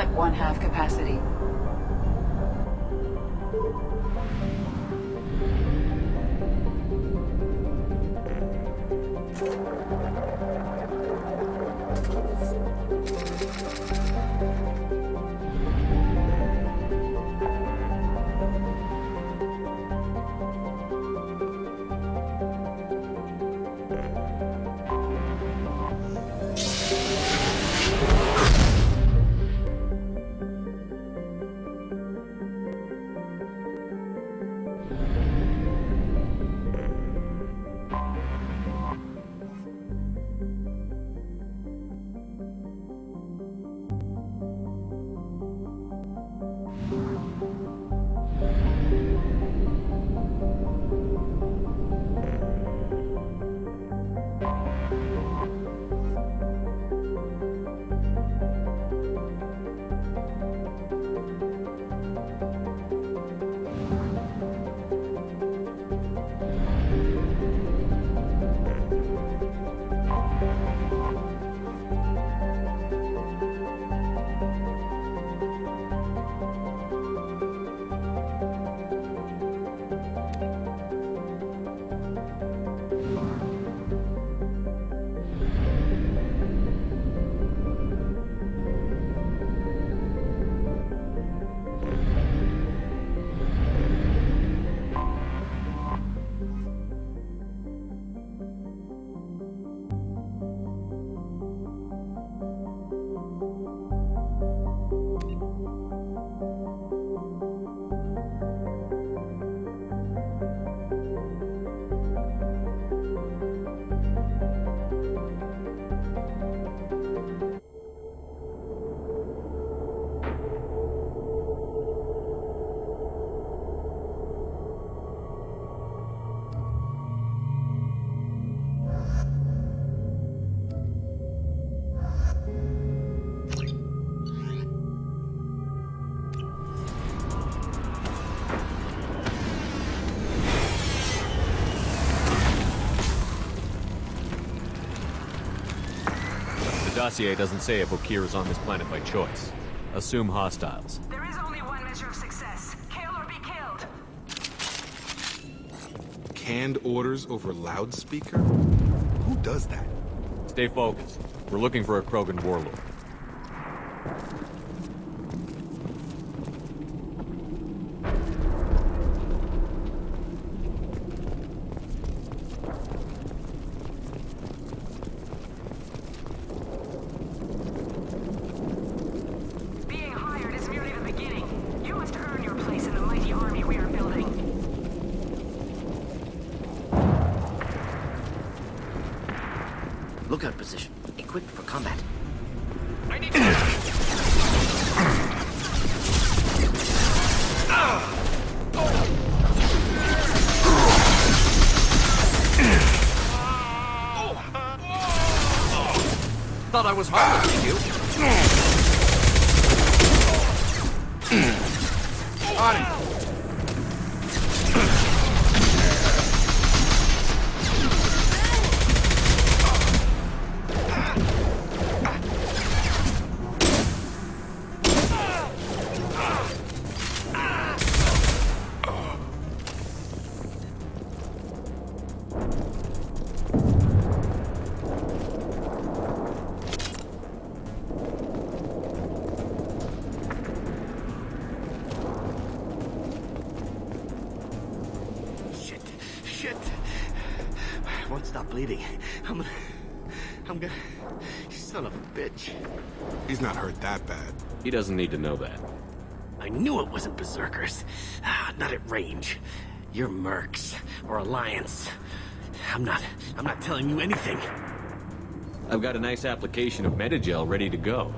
at 1/2 capacity. The dossier doesn't say if Okir is on this planet by choice. Assume hostiles. There is only one measure of success. Kill or be killed. Canned orders over loudspeaker? Who does that? Stay focused. We're looking for a Krogan warlord. Being hired is merely the beginning. You must earn your place in the mighty army we are building. Lookout position. Equipped for combat. I need to... Thought I was harder you. On him! Shit. Won't stop bleeding. I'm gonna... Son of a bitch. He's not hurt that bad. He doesn't need to know that. I knew it wasn't berserkers. Not at range. You're mercs. Or Alliance. I'm not telling you anything. I've got a nice application of Metagel ready to go.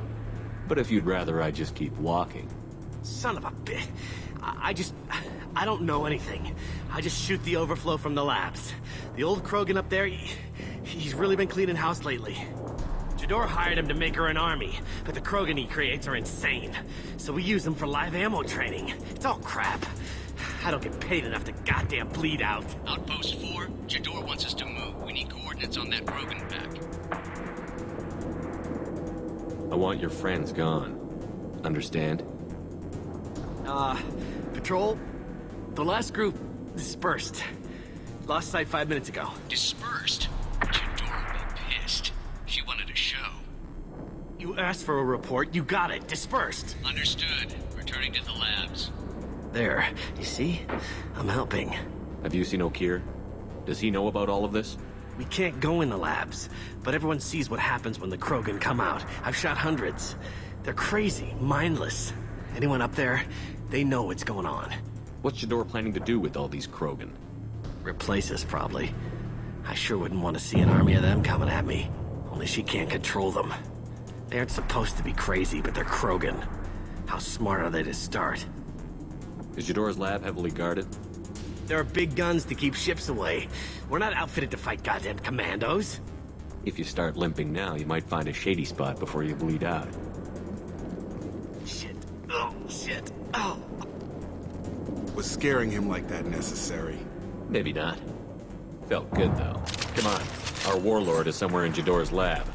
But if you'd rather I just keep walking. Son of a bitch. I don't know anything. I just shoot the overflow from the labs. The old Krogan up there, he's really been cleaning house lately. Jador hired him to make her an army, but the Krogan he creates are insane. So we use them for live ammo training. It's all crap. I don't get paid enough to goddamn bleed out. Outpost 4, Jador wants us to move. We need coordinates on that Krogan pack. I want your friends gone. Understand? Patrol, the last group dispersed. Lost sight 5 minutes ago. Dispersed? Jador will be pissed. She wanted a show. You asked for a report, you got it. Dispersed. Understood. Returning to the labs. There, you see? I'm helping. Have you seen O'Keir? Does he know about all of this? We can't go in the labs, but everyone sees what happens when the Krogan come out. I've shot hundreds. They're crazy, mindless. Anyone up there, they know what's going on. What's Jador planning to do with all these Krogan? Replace us, probably. I sure wouldn't want to see an army of them coming at me. Only she can't control them. They aren't supposed to be crazy, but they're Krogan. How smart are they to start? Is Jador's lab heavily guarded? There are big guns to keep ships away. We're not outfitted to fight goddamn commandos. If you start limping now, you might find a shady spot before you bleed out. Shit. Oh, shit. Oh. Was scaring him like that necessary? Maybe not. Felt good, though. Come on. Our warlord is somewhere in Jador's lab.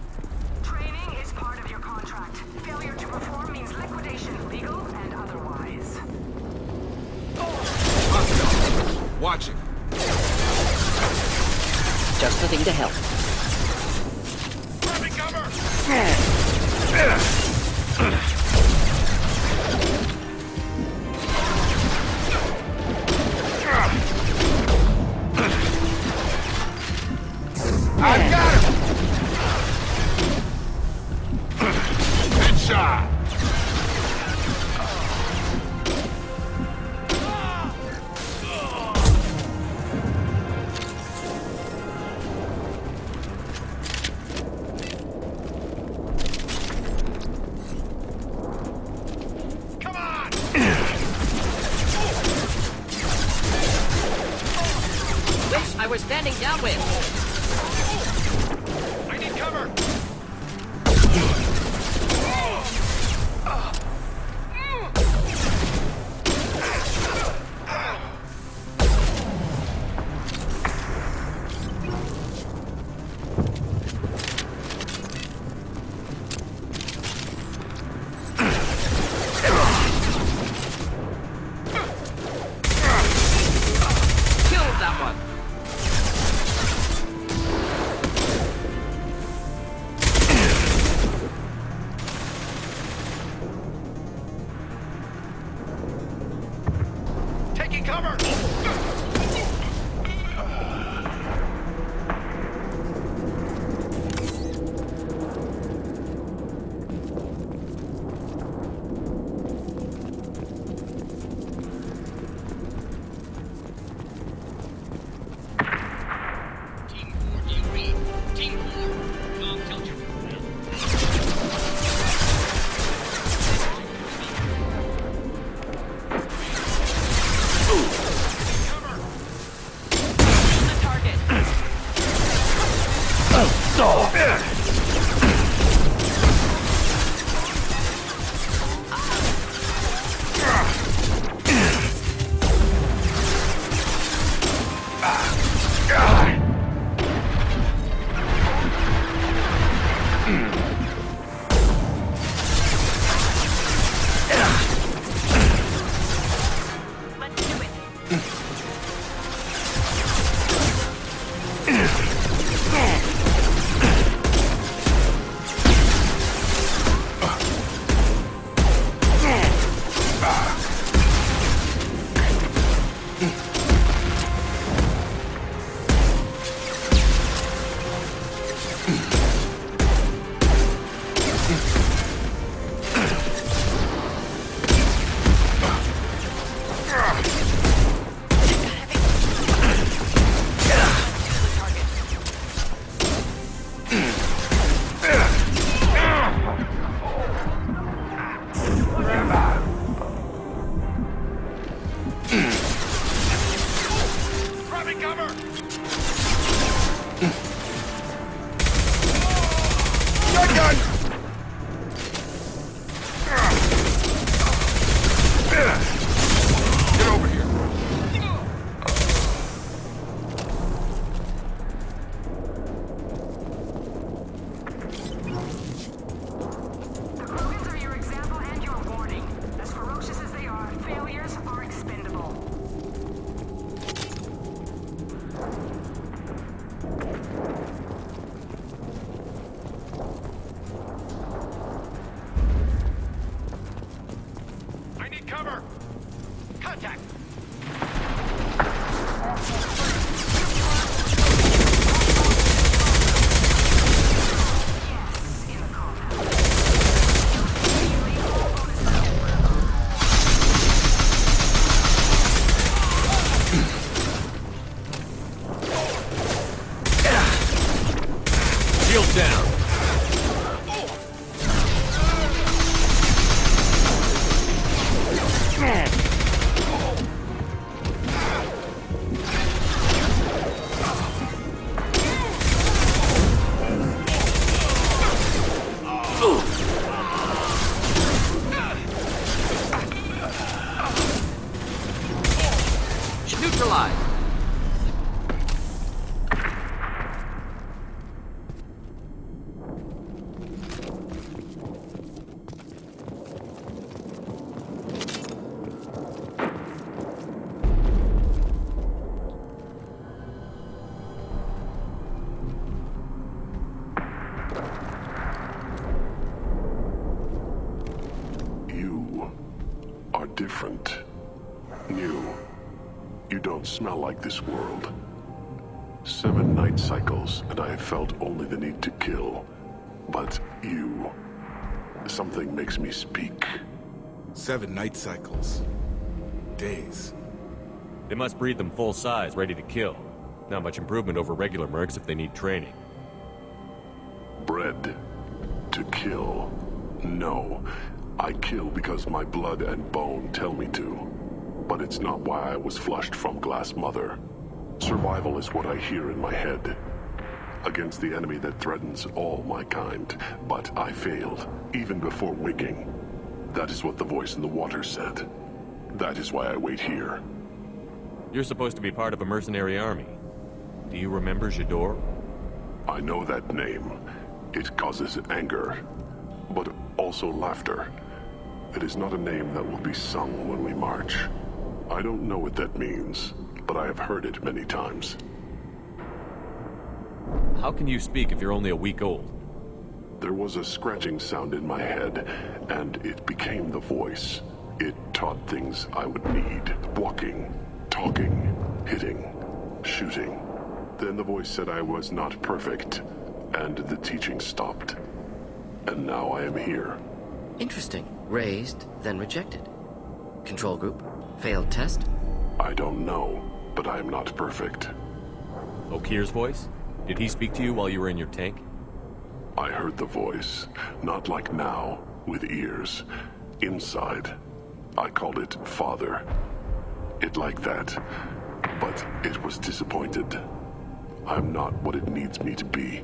Training is part of your contract. Failure to perform means liquidation, legal and otherwise. Watch it. Just the thing to help. Grabbing cover! I've got him! Headshot! Come on! Wish I were standing downwind. I need cover! Killed that one. Taking cover! Team 4, do you read? Team 4, Tom, tell Jador. cover! Contact! Shield down. Neutralized. You are different. New. You don't smell like this world. 7 night cycles, and I have felt only the need to kill. But you... something makes me speak. 7 night cycles. Days. They must breed them full size, ready to kill. Not much improvement over regular mercs if they need training. Bred to kill. No. I kill because my blood and bone tell me to. But it's not why I was flushed from Glass Mother. Survival is what I hear in my head. Against the enemy that threatens all my kind. But I failed, even before waking. That is what the voice in the water said. That is why I wait here. You're supposed to be part of a mercenary army. Do you remember Jador? I know that name. It causes anger, but also laughter. It is not a name that will be sung when we march. I don't know what that means, but I have heard it many times. How can you speak if you're only a week old? There was a scratching sound in my head, and it became the voice. It taught things I would need. Walking, talking, hitting, shooting. Then the voice said I was not perfect, and the teaching stopped. And now I am here. Interesting. Raised, then rejected. Control group? Failed test? I don't know, but I am not perfect. Okir's voice? Did he speak to you while you were in your tank? I heard the voice, not like now, with ears. Inside. I called it Father. It like that. But it was disappointed. I'm not what it needs me to be.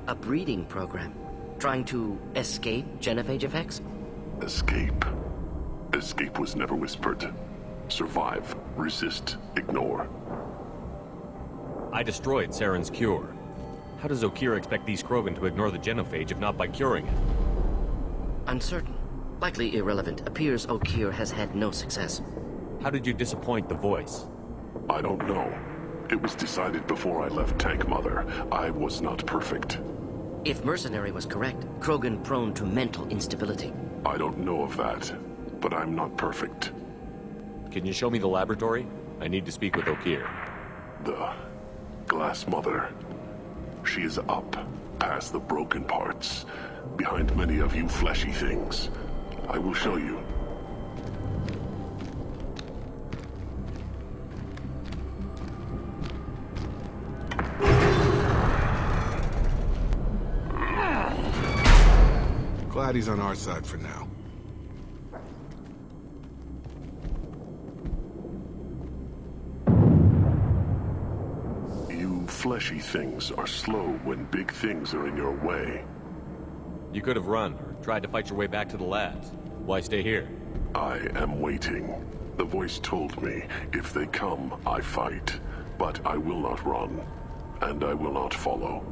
A breeding program. Trying to escape genophage effects? Escape. Escape was never whispered. Survive, resist, ignore. I destroyed Saren's cure. How does Okir expect these Krogan to ignore the genophage if not by curing it? Uncertain. Likely irrelevant. Appears Okir has had no success. How did you disappoint the voice? I don't know. It was decided before I left Tank Mother. I was not perfect. If Mercenary was correct, Krogan prone to mental instability. I don't know of that, but I'm not perfect. Can you show me the laboratory? I need to speak with Okir. The Glass Mother. She is up, past the broken parts, behind many of you fleshy things. I will show you. Glad he's on our side for now. You fleshy things are slow when big things are in your way. You could have run, or tried to fight your way back to the labs. Why stay here? I am waiting. The voice told me, if they come, I fight. But I will not run, and I will not follow.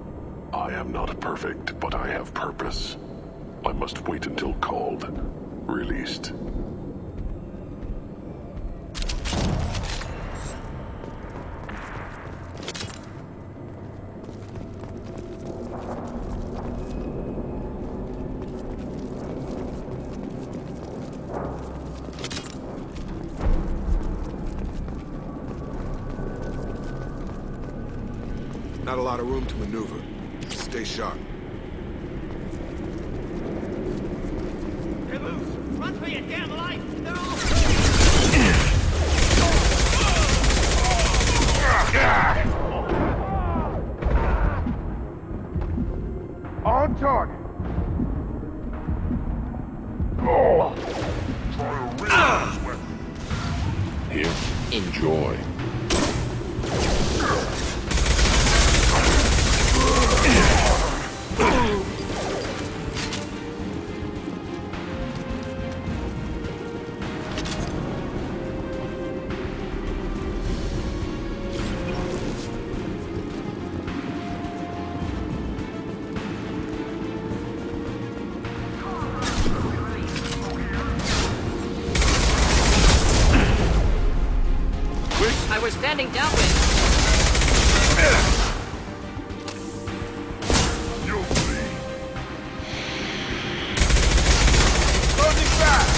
I am not perfect, but I have purpose. I must wait until called, released. Not a lot of room to maneuver. Stay sharp. They're loose! Run for your damn life! They're all... On target. Here, enjoy. I was standing downwind. You'll bleed. Closing fast.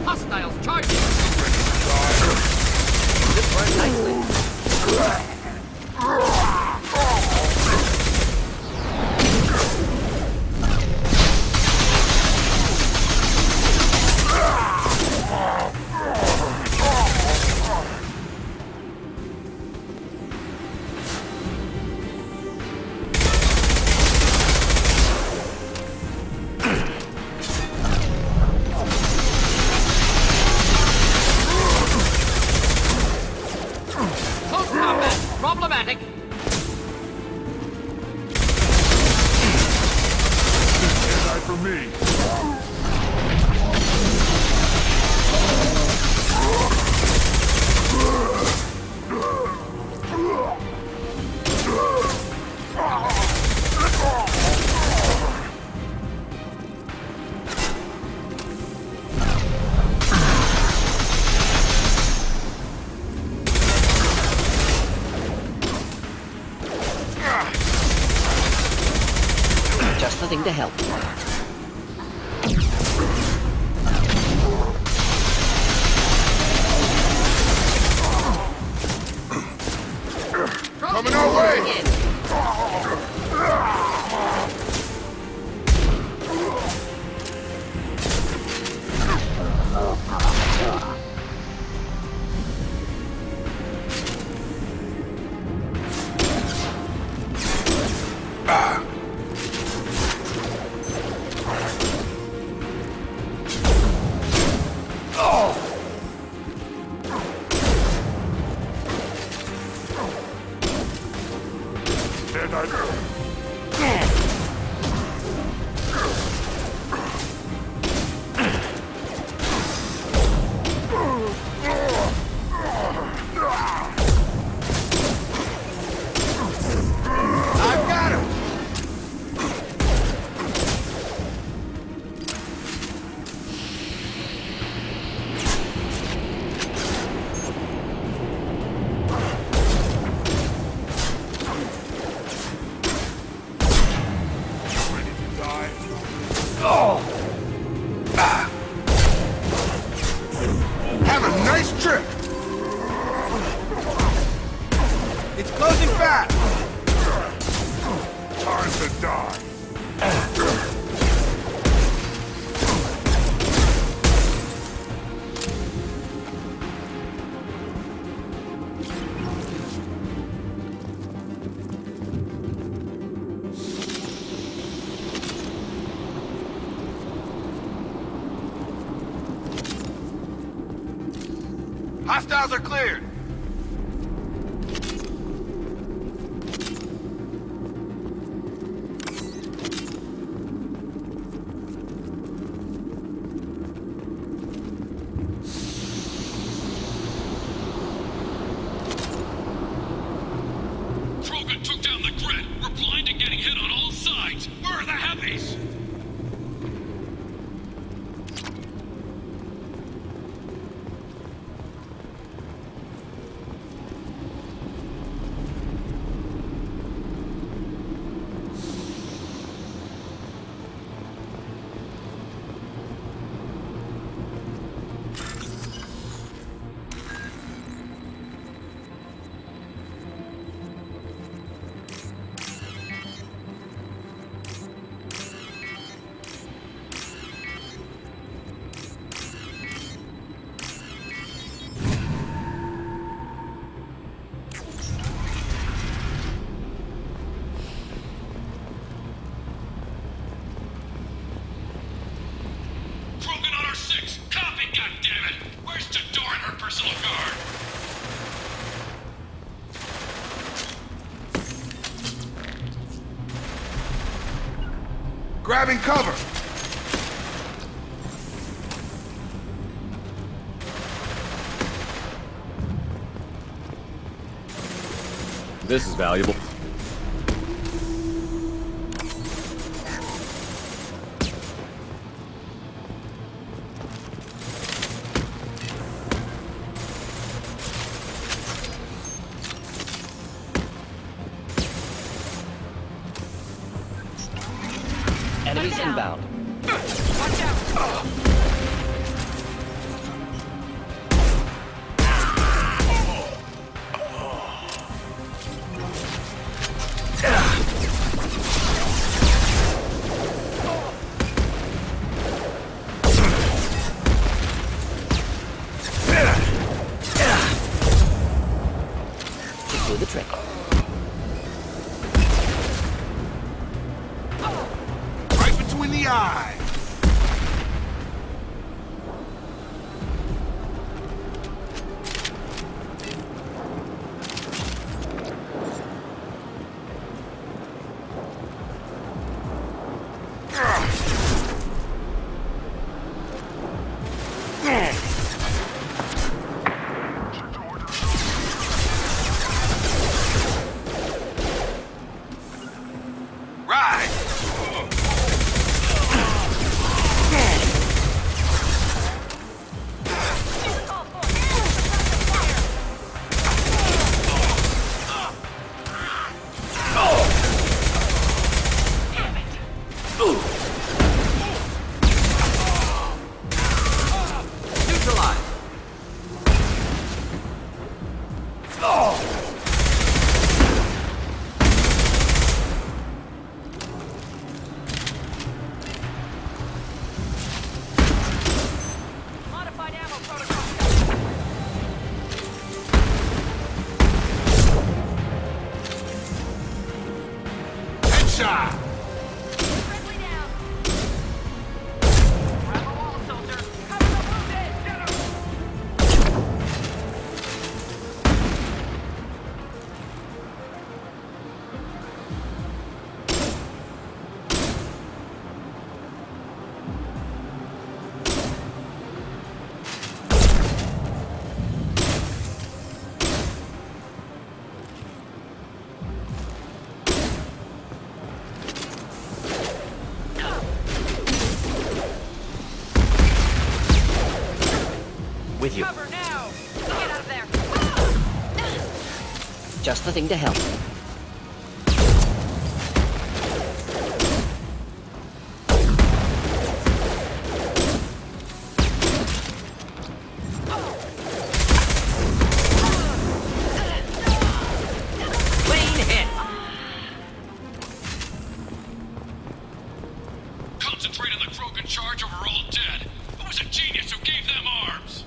Hostiles charging. This worked nicely. Close combat. Problematic. Stand for me. Just the thing to help. Coming our way. Again. And I know. I've got him. Have a nice trip. It's closing fast. Time to die. Hostiles are cleared. Krogan took down the grid. We're blind and getting hit on all sides. Where are the heavies? Grabbing cover. This is valuable. Enemies inbound. Watch out! Should do the trick. Right between the eyes. Right. Neutralized. Modified ammo protocol. Headshot. Friendly down. Grab a wall, soldier. Cover the wounded. Get 'em. With you. Cover now. Get out of there. Just the thing to help. Clean hit. Concentrate on the Krogan charge or we're all dead. Who was a genius who gave them arms?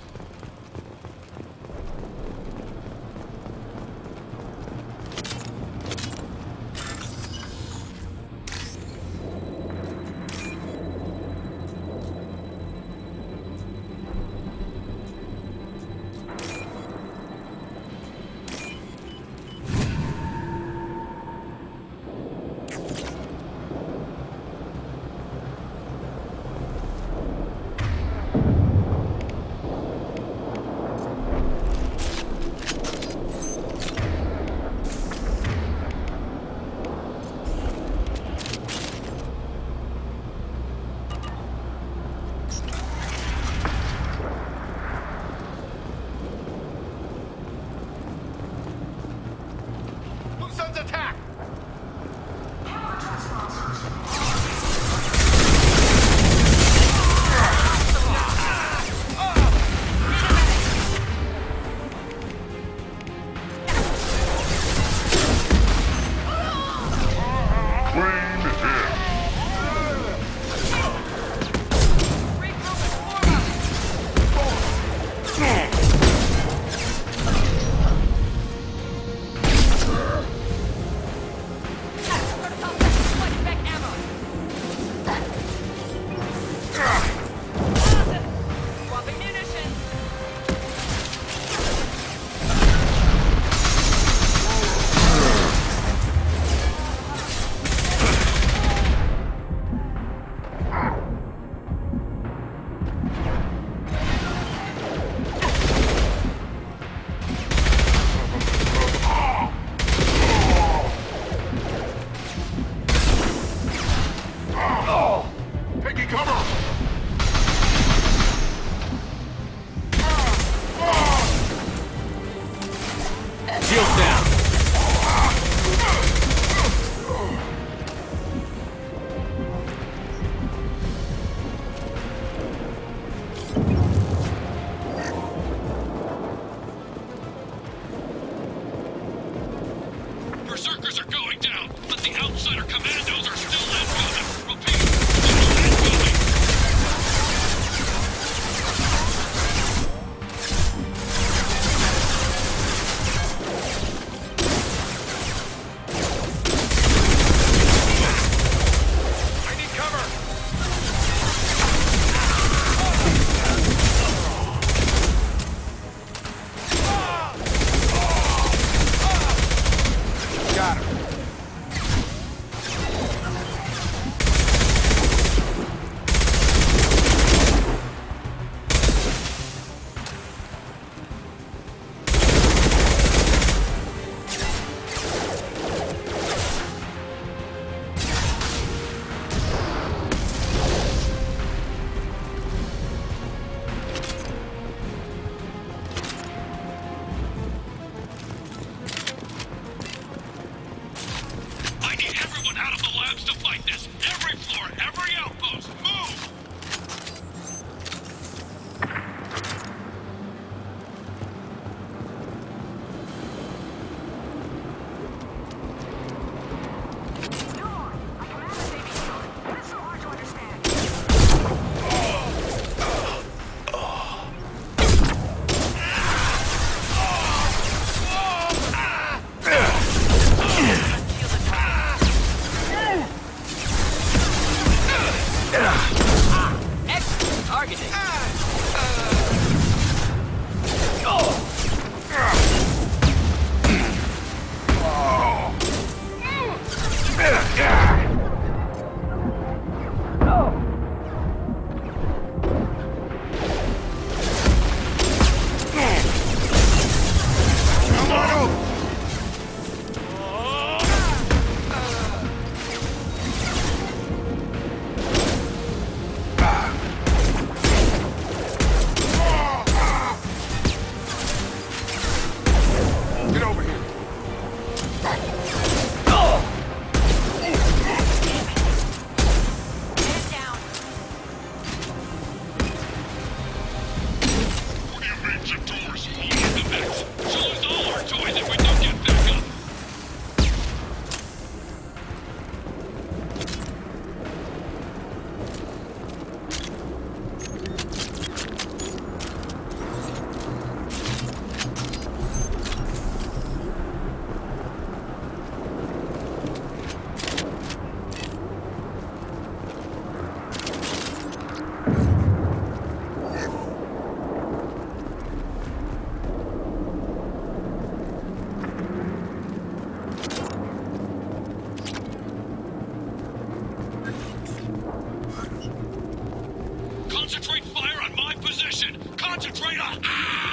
Concentrate fire on my position! Concentrate on... Ah!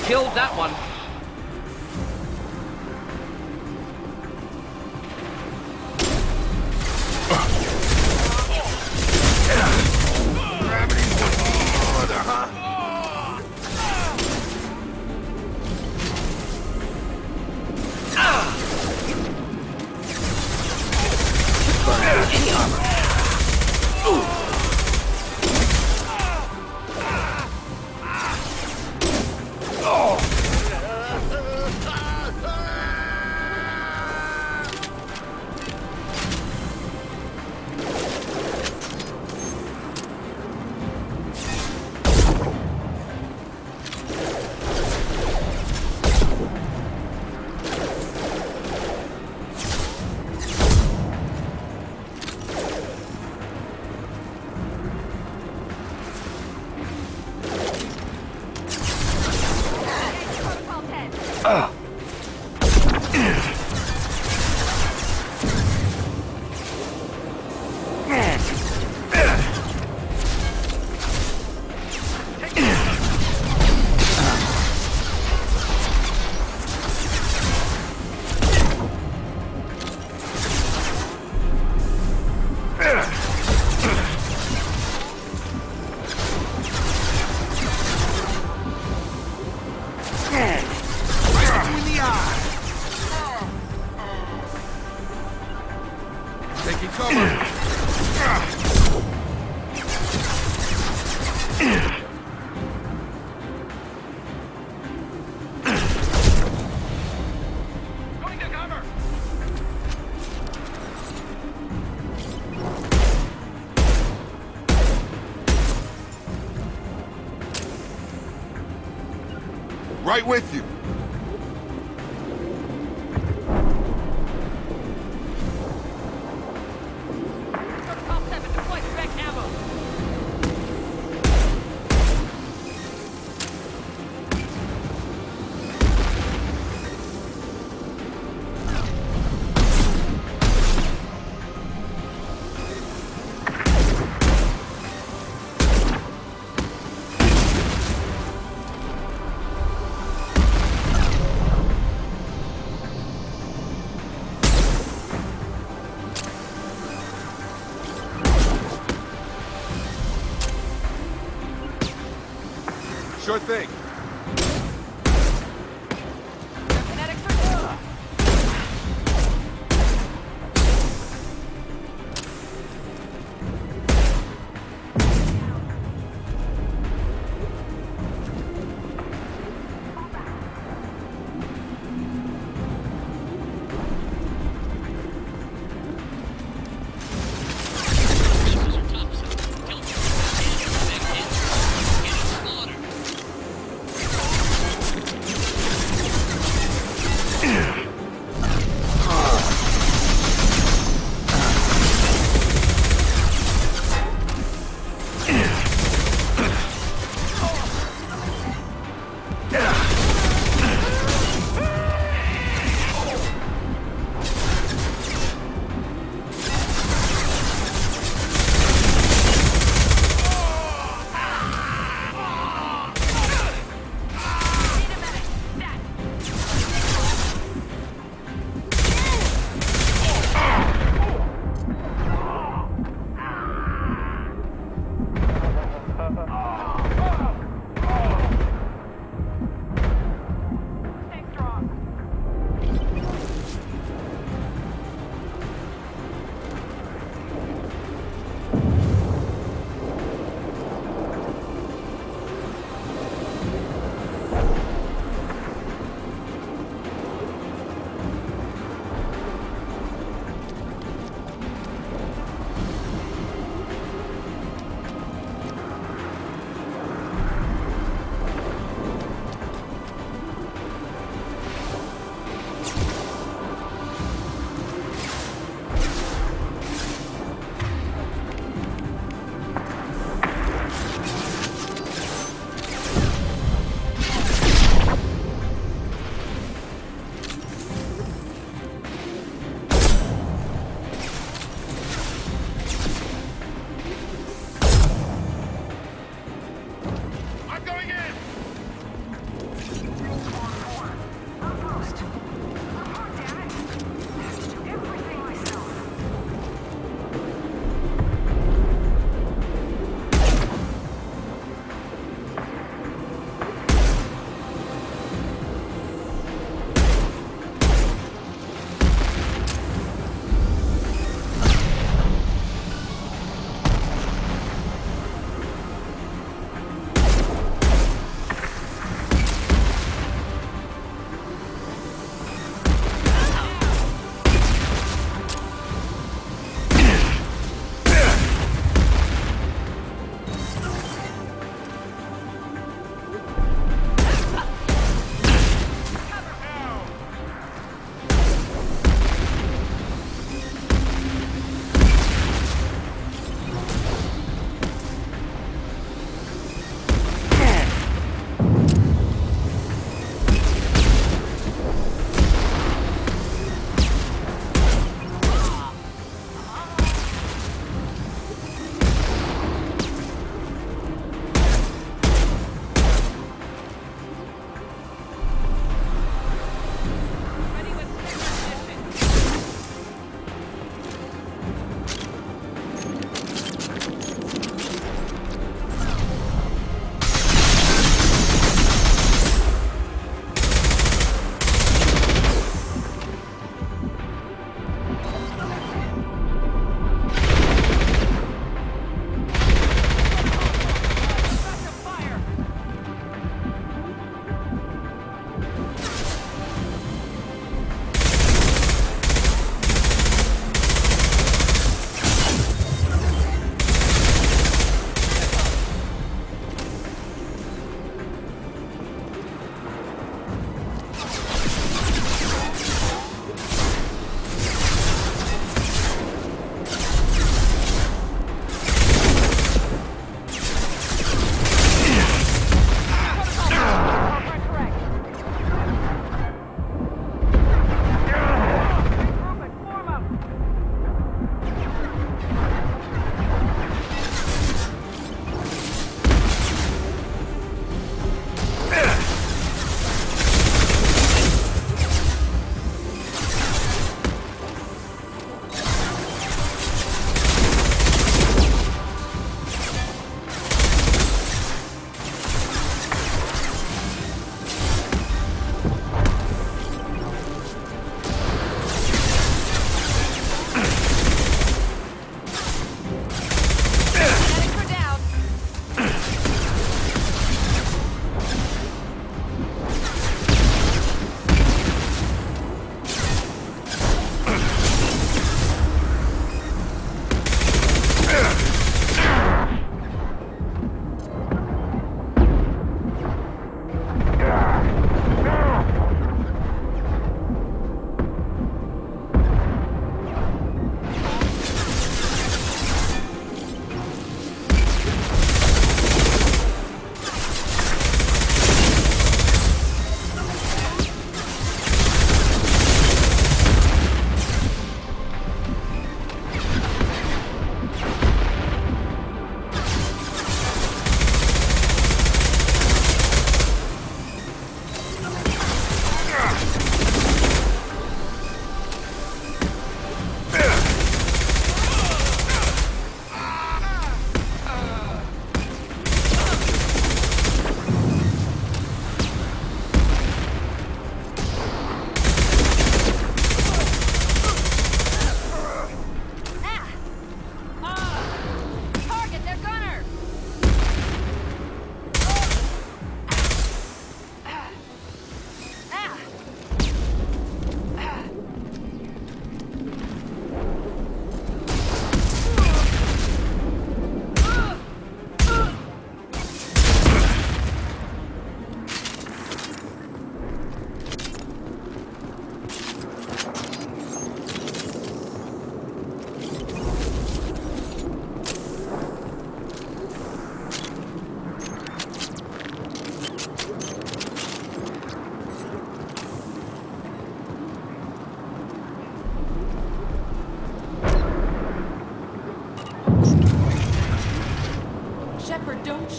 Killed that one. Taking cover. Going to cover! Right with you. Sure thing.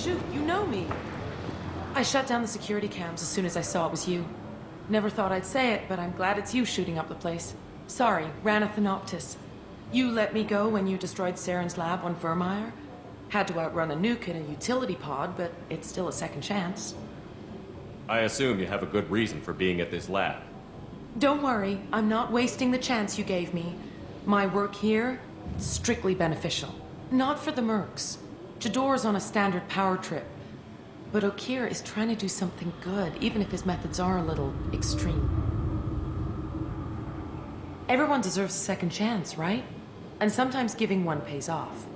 shoot, you know me. I shut down the security cams as soon as I saw it was you. Never thought I'd say it, but I'm glad it's you shooting up the place. Sorry, Rana Thanoptis. You let me go when you destroyed Saren's lab on Vermeer. Had to outrun a nuke in a utility pod, but it's still a second chance. I assume you have a good reason for being at this lab. Don't worry, I'm not wasting the chance you gave me. My work here, strictly beneficial. Not for the mercs. Jador's on a standard power trip. But Okir is trying to do something good, even if his methods are a little extreme. Everyone deserves a second chance, right? And sometimes giving one pays off.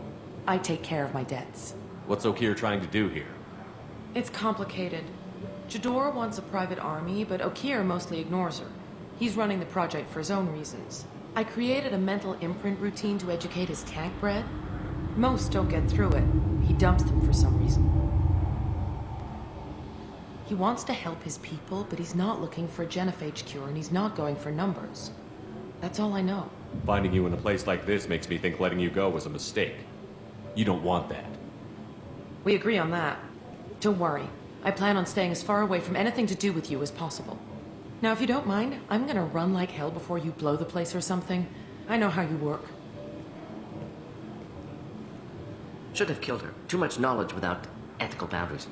I take care of my debts. What's Okir trying to do here? It's complicated. Jador wants a private army, but Okir mostly ignores her. He's running the project for his own reasons. I created a mental imprint routine to educate his tank bred. Most don't get through it. He dumps them for some reason. He wants to help his people, but he's not looking for a genophage cure, and he's not going for numbers. That's all I know. Finding you in a place like this makes me think letting you go was a mistake. You don't want that. We agree on that. Don't worry. I plan on staying as far away from anything to do with you as possible. Now, if you don't mind, I'm gonna run like hell before you blow the place or something. I know how you work. Should have killed her. Too much knowledge without ethical boundaries.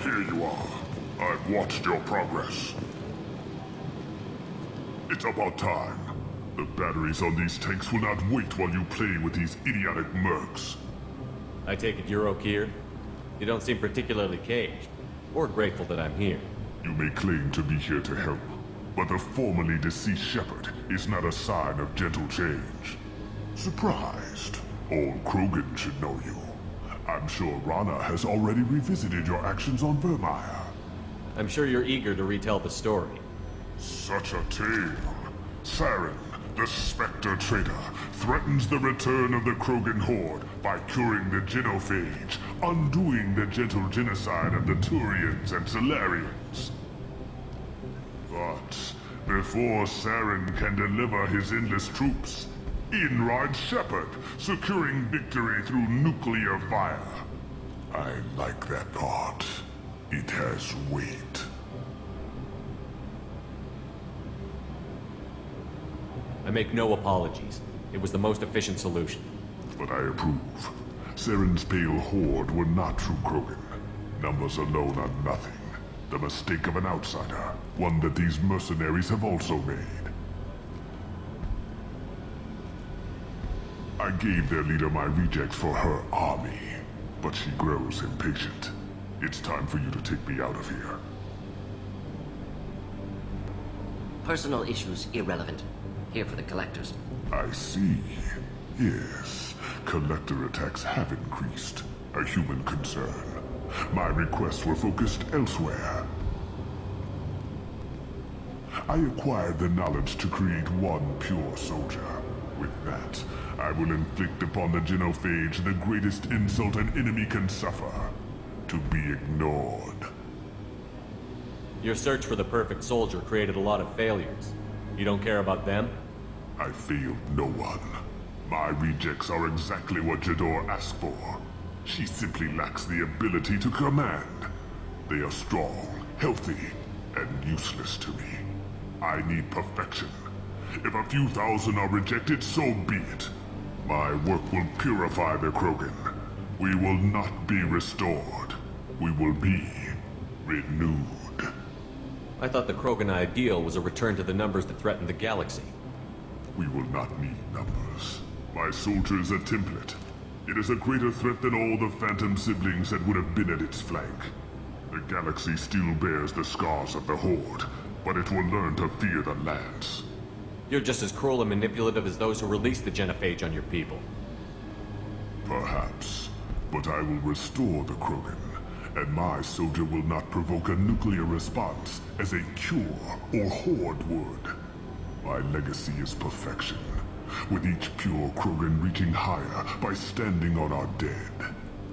Here you are. I've watched your progress. It's about time. The batteries on these tanks will not wait while you play with these idiotic mercs. I take it you're Okir? You don't seem particularly caged, or grateful that I'm here. You may claim to be here to help, but the formerly deceased Shepard is not a sign of gentle change. Surprised? Old Krogan should know you. I'm sure Rana has already revisited your actions on Vermeer. I'm sure you're eager to retell the story. Such a tale. Saren, the Spectre traitor, threatens the return of the Krogan horde by curing the genophage, undoing the gentle genocide of the Turians and Solarians. But before Saren can deliver his endless troops, in rides Shepard, securing victory through nuclear fire. I like that part. It has weight. I make no apologies. It was the most efficient solution. But I approve. Saren's pale horde were not true Krogan. Numbers alone are nothing. The mistake of an outsider. One that these mercenaries have also made. I gave their leader my rejects for her army, but she grows impatient. It's time for you to take me out of here. Personal issues irrelevant. Here for the collectors. I see. Yes, collector attacks have increased. A human concern. My requests were focused elsewhere. I acquired the knowledge to create one pure soldier. With that, I will inflict upon the genophage the greatest insult an enemy can suffer. To be ignored. Your search for the perfect soldier created a lot of failures. You don't care about them? I failed no one. My rejects are exactly what Jador asked for. She simply lacks the ability to command. They are strong, healthy, and useless to me. I need perfection. If a few thousand are rejected, so be it. My work will purify the Krogan. We will not be restored. We will be renewed. I thought the Krogan ideal was a return to the numbers that threatened the galaxy. We will not need numbers. My soldier is a template. It is a greater threat than all the Phantom siblings that would have been at its flank. The galaxy still bears the scars of the Horde, but it will learn to fear the Lance. You're just as cruel and manipulative as those who released the genophage on your people. Perhaps, but I will restore the Krogan, and my soldier will not provoke a nuclear response as a cure or horde would. My legacy is perfection, with each pure Krogan reaching higher by standing on our dead.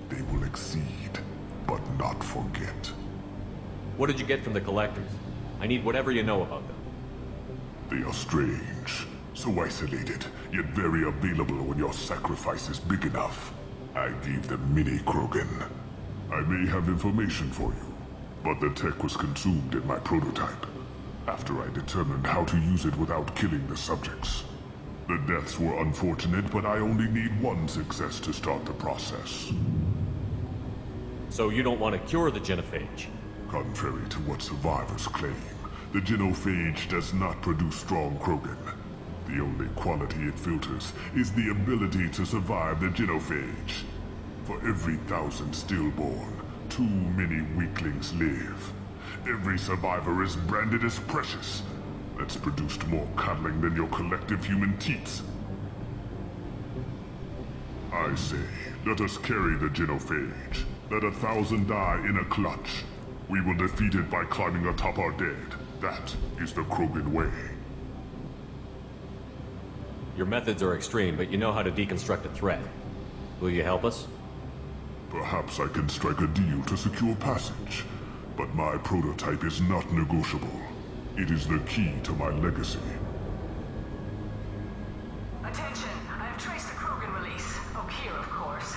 They will exceed, but not forget. What did you get from the Collectors? I need whatever you know about them. They are strange, so isolated, yet very available when your sacrifice is big enough. I gave them mini Krogan. I may have information for you, but the tech was consumed in my prototype, after I determined how to use it without killing the subjects. The deaths were unfortunate, but I only need one success to start the process. So you don't want to cure the genophage? Contrary to what survivors claim, the genophage does not produce strong Krogan. The only quality it filters is the ability to survive the genophage. For every 1,000 stillborn, too many weaklings live. Every survivor is branded as precious. That's produced more coddling than your collective human teats. I say, let us carry the genophage. Let 1,000 die in a clutch. We will defeat it by climbing atop our dead. That is the Krogan way. Your methods are extreme, but you know how to deconstruct a threat. Will you help us? Perhaps I can strike a deal to secure passage. But my prototype is not negotiable. It is the key to my legacy. Attention, I have traced the Krogan release. Okeer, of course.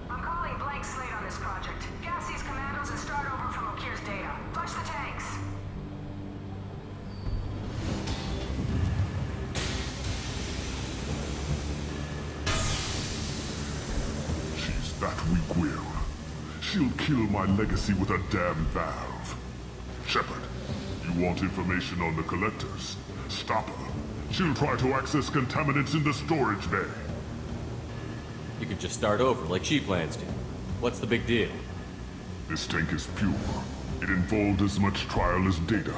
I'm calling blank slate on this project. Gas these commandos and start over from Okeer's data. Flush the tanks. She's that weak-willed. She'll kill my legacy with a damn valve. Shepard, you want information on the Collectors? Stop her. She'll try to access contaminants in the storage bay. You could just start over, like she plans to. What's the big deal? This tank is pure. It involved as much trial as data.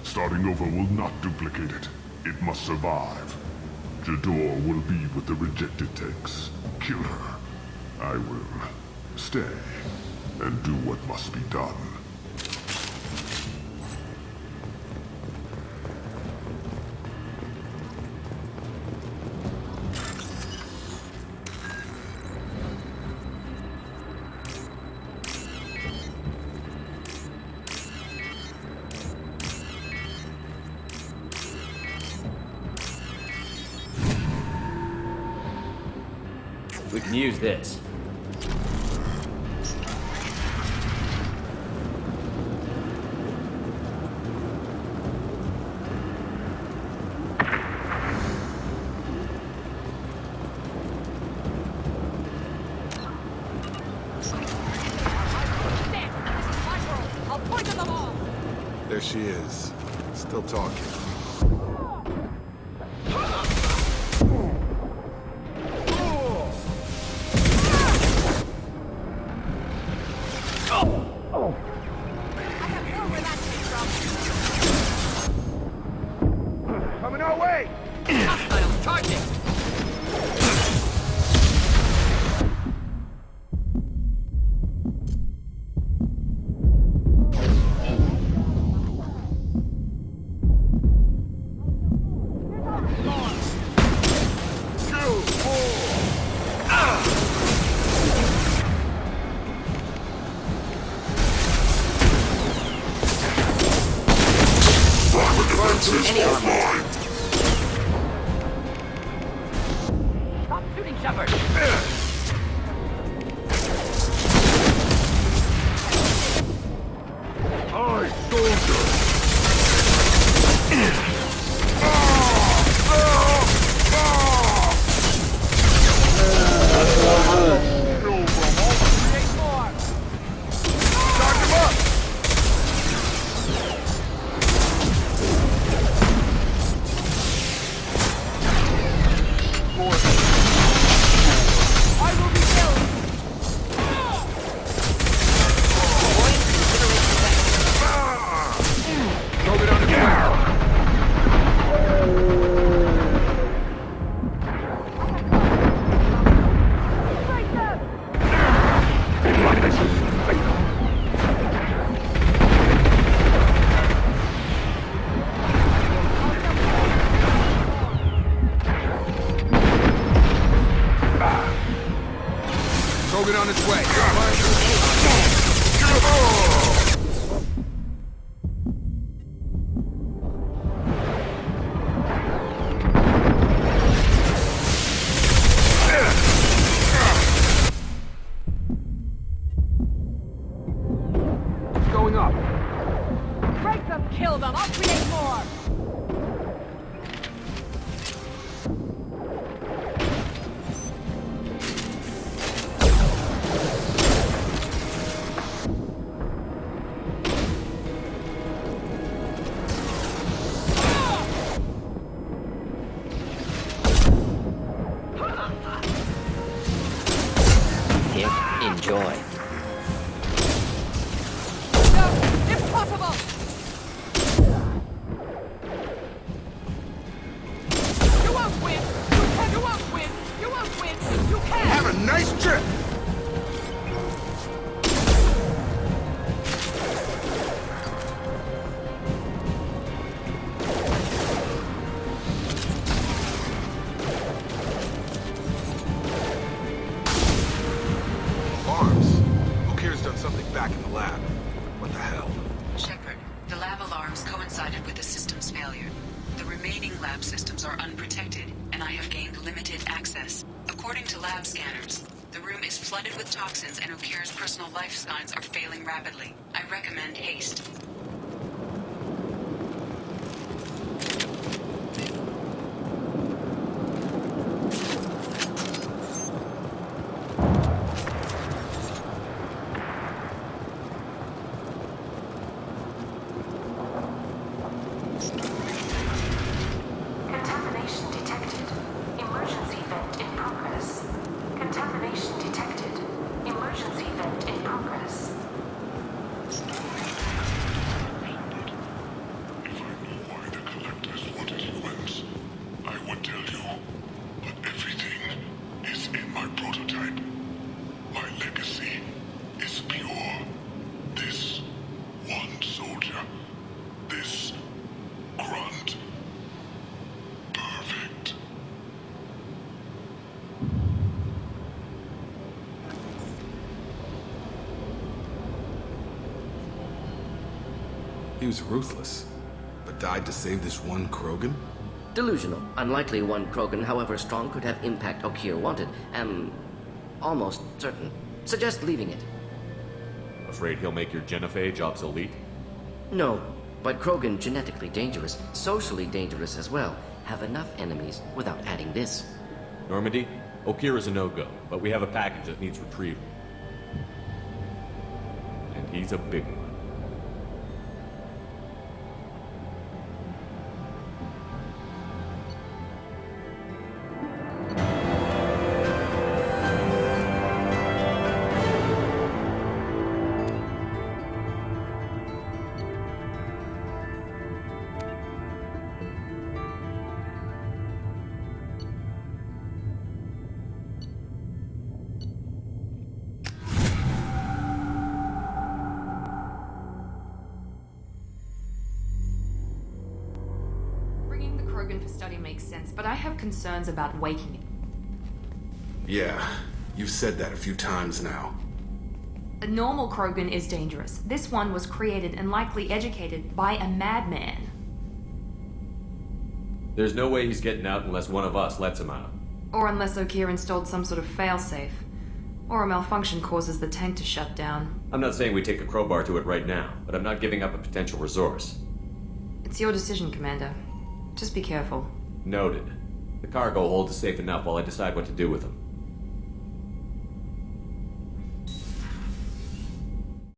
Starting over will not duplicate it. It must survive. Jador will be with the rejected tanks. Kill her. I will stay and do what must be done. We can use this. There she is. Still talking. Coming our way! Hostiles charging! Stop shooting, Shepard! kill them. I'll create more. Here, enjoy. No, impossible. You won't win. You won't win. You won't win. You can't. Have a nice trip! Arms. Okir's done something back in the lab. What the hell? Shepard, the lab alarms coincided with the system's failure. The remaining lab systems are unprotected, and I have gained limited access. According to lab scanners, the room is flooded with toxins and Okir's personal life signs are failing rapidly. I recommend haste. Contamination detected. Emergency vent in progress. Contamination detected. Emergency vent in progress. If I knew why the collectors wanted humans, I would tell you. But everything is in my prototype. My legacy is pure. This one soldier. This grunt. Perfect. He was ruthless, but died to save this one Krogan? Delusional. Unlikely one Krogan, however strong, could have impact Okir wanted. Am almost certain. Suggest leaving it. Afraid he'll make your genophage obsolete? No, but Krogan genetically dangerous, socially dangerous as well. Have enough enemies without adding this. Normandy, Okir is a no-go, but we have a package that needs retrieval. And he's a big one. Bringing the Krogan for study makes sense, but I have concerns about waking it. Yeah, you've said that a few times now. A normal Krogan is dangerous. This one was created and likely educated by a madman. There's no way he's getting out unless one of us lets him out. Or unless Okir installed some sort of failsafe. Or a malfunction causes the tank to shut down. I'm not saying we take a crowbar to it right now, but I'm not giving up a potential resource. It's your decision, Commander. Just be careful. Noted. The cargo hold is safe enough while I decide what to do with them.